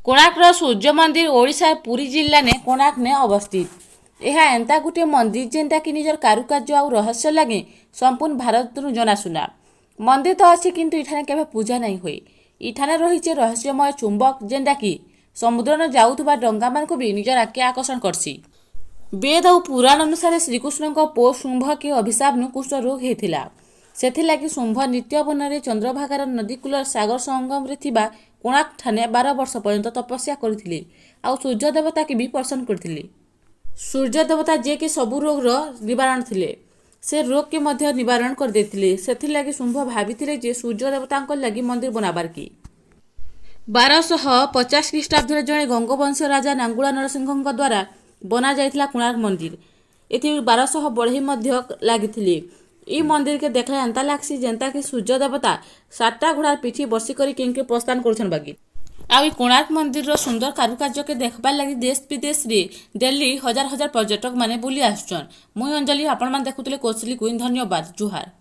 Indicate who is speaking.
Speaker 1: कोणार्क सूर्य मंदिर ओडिशा पुरी जिले ने कोणार्क ने अवस्थित। यह एंता गोटे मंदिर जेनटा कि निजर कारुकार्य और रहस्य लगे संपूर्ण भारत जनाशुना। मंदिर तो अच्छी किंतु इठाने केवे पूजा नहीं हुए। इठाने रही रहस्यमय चुंबक जेनटा कि समुद्र न जाऊथुबा डंगा मान को भी निजर आके आकर्षण करसी। वेद और पुराण अनुसार श्रीकृष्ण को पो शुंभ के अभिशाप नु कुष्ठ रोग होता। सेथिलागि शुंभ नित्यवନରେ चंद्रभागार नदी कूल सागर संगम रे थिबा कोणार्क ठाने 12 वर्ष पर्यंत तपस्या करथिले आ सूर्य देवता के भी प्रसन्न करथिले। सूर्य देवता जे कि सबु रोग निवारण थिले से रोग के मध्य निवारण कर देथिले। सेथिलागि शुंभ भाबिथिले जे सूर्य देवतांक लागि मंदिर बनाबार की। 1250 ख्रीष्टाब्द जड़े गंगवंश राजा नांगुला नरसिंह द्वारा बना जाइथिला कोणार्क मंदिर। एथि 1200 बढ़ई मध्य लागिथिले। ई मंदिर के देखले एंता लागसी जेंता कि सूर्य देवता 7टा घोड़ार पिठी बसी करी किंके प्रस्थान करुछन बागी। आ कोणार्क मंदिर रो सुंदर कारुकार्य के देखबार लगी देश विदेश रे दिल्ली हजार हजार पर्यटक माने बुली आसुछन। मुई अंजलि आपण मान देखुतले कोचली क्वीन। धन्यवाद। जुहार।